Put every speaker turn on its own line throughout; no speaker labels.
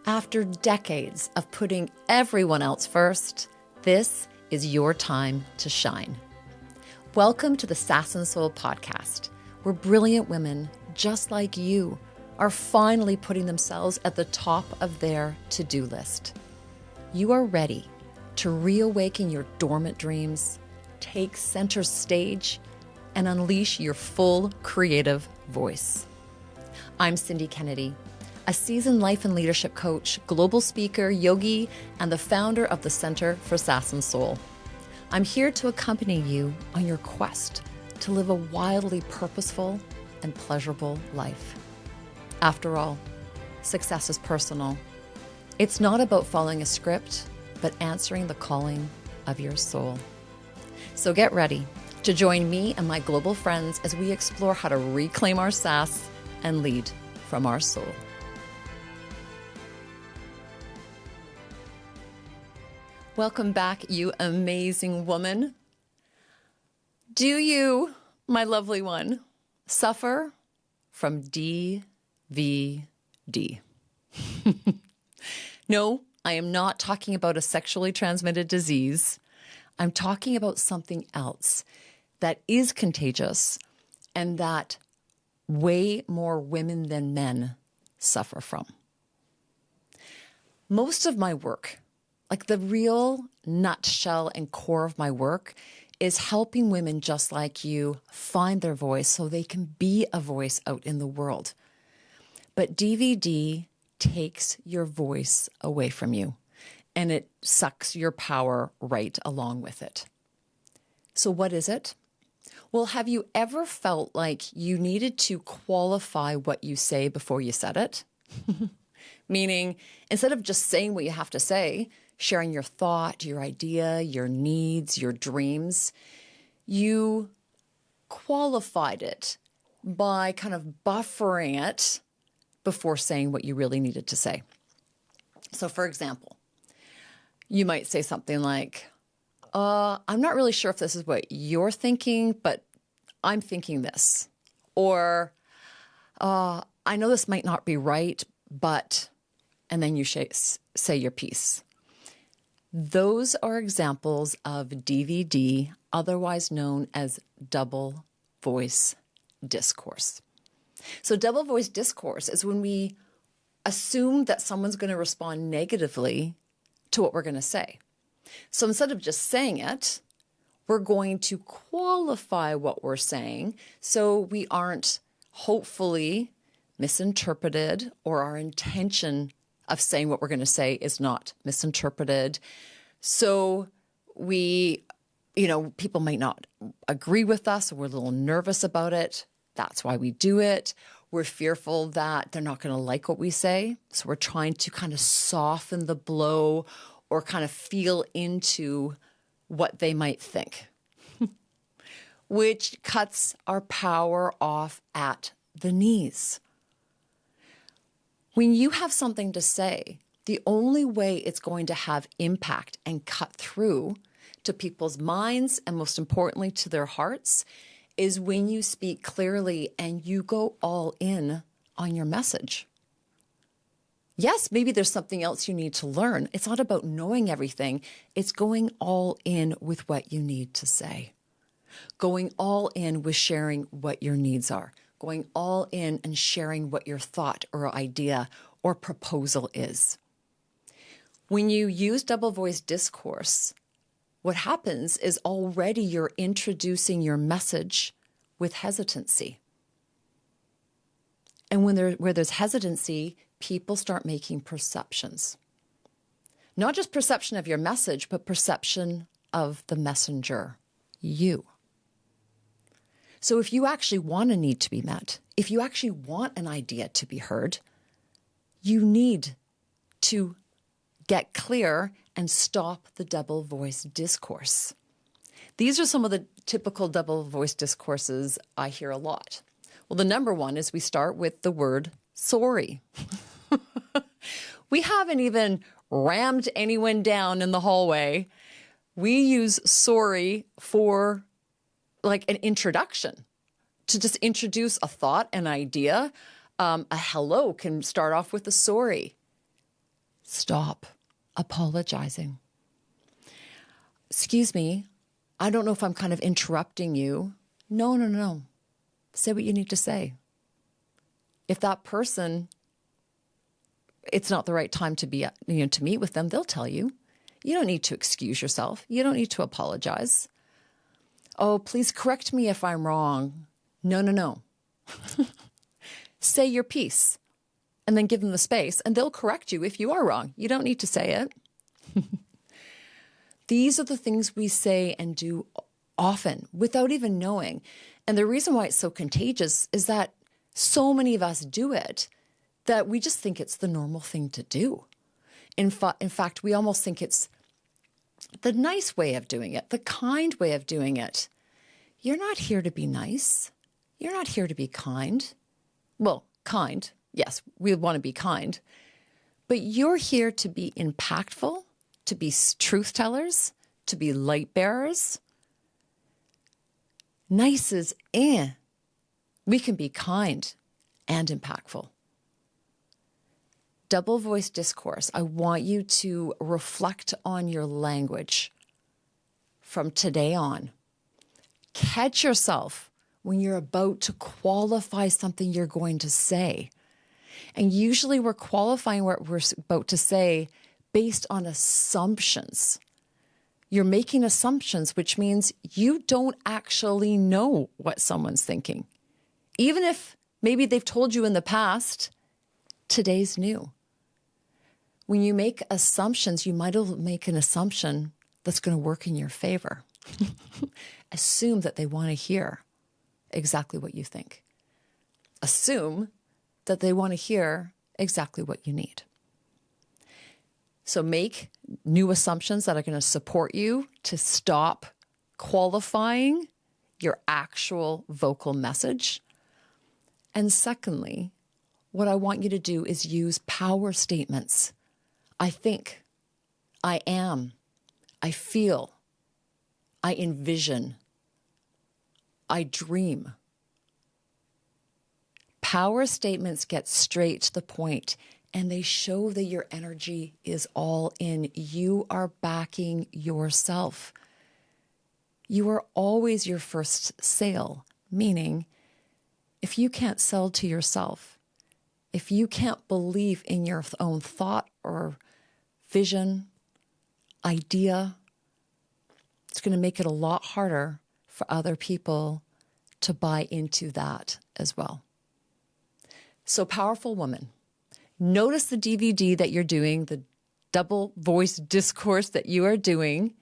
After decades of putting everyone else first, this is your time to shine. Welcome to the Sass and Soul Podcast, where brilliant women just like you are finally putting themselves at the top of their to-do list. You are ready to reawaken your dormant dreams, take center stage, and unleash your full creative voice. I'm Cindy Kennedy, a seasoned life and leadership coach, global speaker, yogi, and the founder of the Center for Sass and Soul. I'm here to accompany you on your quest to live a wildly purposeful and pleasurable life. After all, success is personal. It's not about following a script, but answering the calling of your soul. So get ready to join me and my global friends as we explore how to reclaim our sass and lead from our soul. Welcome back, you amazing woman. Do you, my lovely one, suffer from DVD? No, I am not talking about a sexually transmitted disease. I'm talking about something else that is contagious and that way more women than men suffer from. Most of my work, like the real nutshell and core of my work, is helping women just like you find their voice so they can be a voice out in the world. But DVD takes your voice away from you, and it sucks your power right along with it. So what is it? Well, have you ever felt like you needed to qualify what you say before you said it? Meaning, instead of just saying what you have to say, sharing your thought, your idea, your needs, your dreams, you qualified it by kind of buffering it before saying what you really needed to say. So for example, you might say something like, I'm not really sure if this is what you're thinking, but I'm thinking this. Or, I know this might not be right, but, and then you say your piece. Those are examples of DVD, otherwise known as double voice discourse. So double voice discourse is when we assume that someone's going to respond negatively to what we're going to say. So instead of just saying it, we're going to qualify what we're saying so we aren't hopefully misinterpreted, or our intention of saying what we're going to say is not misinterpreted. So people might not agree with us, or we're a little nervous about it. That's why we do it. We're fearful that they're not going to like what we say. So we're trying to kind of soften the blow or kind of feel into what they might think, which cuts our power off at the knees. When you have something to say, the only way it's going to have impact and cut through to people's minds, and most importantly to their hearts, is when you speak clearly and you go all in on your message. Yes, maybe there's something else you need to learn. It's not about knowing everything. It's going all in with what you need to say. Going all in with sharing what your needs are. Going all in and sharing what your thought or idea or proposal is. When you use double voice discourse, what happens is already you're introducing your message with hesitancy. And where there's hesitancy, people start making perceptions. Not just perception of your message, but perception of the messenger, you. So if you actually want a need to be met, if you actually want an idea to be heard, you need to get clear and stop the double voice discourse. These are some of the typical double voice discourses I hear a lot. Well, the number one is we start with the word sorry. We haven't even rammed anyone down in the hallway. We use sorry for like an introduction, to just introduce a thought, an idea. A hello can start off with a sorry. Stop apologizing. Excuse me, I don't know if I'm kind of interrupting you. No. Say what you need to say. If that person, it's not the right time to be, to meet with them, they'll tell you. You don't need to excuse yourself. You don't need to apologize. Oh, please correct me if I'm wrong. No. Say your piece and then give them the space and they'll correct you if you are wrong. You don't need to say it. These are the things we say and do often without even knowing. And the reason why it's so contagious is that so many of us do it that we just think it's the normal thing to do. In fact, we almost think it's the nice way of doing it, the kind way of doing it. You're not here to be nice. You're not here to be kind. Well, kind. Yes, we want to be kind. But you're here to be impactful, to be truth tellers, to be light bearers. Nice is We can be kind and impactful. Double voice discourse. I want you to reflect on your language from today on. Catch yourself when you're about to qualify something you're going to say. And usually we're qualifying what we're about to say based on assumptions. You're making assumptions, which means you don't actually know what someone's thinking. Even if maybe they've told you in the past, today's new. When you make assumptions, you might make an assumption that's going to work in your favor. Assume that they want to hear exactly what you think. Assume that they want to hear exactly what you need. So make new assumptions that are going to support you to stop qualifying your actual vocal message. And secondly, what I want you to do is use power statements. I think, I am, I feel, I envision, I dream. Power statements get straight to the point, and they show that your energy is all in. You are backing yourself. You are always your first sale, meaning if you can't sell to yourself, if you can't believe in your own thought or vision, idea, it's going to make it a lot harder for other people to buy into that as well. So, powerful woman, notice the DVD that you're doing, the double voice discourse that you are doing.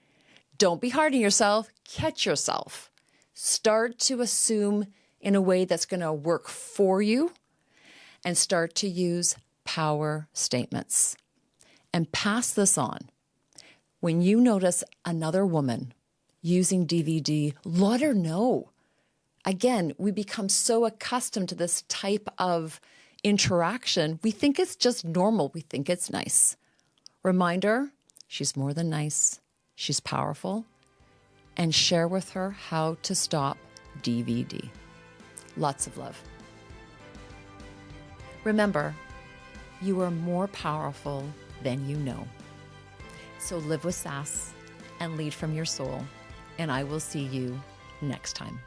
Don't be hard on yourself. Catch yourself. Start to assume in a way that's going to work for you and start to use power statements. And pass this on. When you notice another woman using DVD, let her know. Again, we become so accustomed to this type of interaction. We think it's just normal. We think it's nice. Reminder, she's more than nice. She's powerful. And share with her how to stop DVD. Lots of love. Remember, you are more powerful than you know. So live with sass and lead from your soul. And I will see you next time.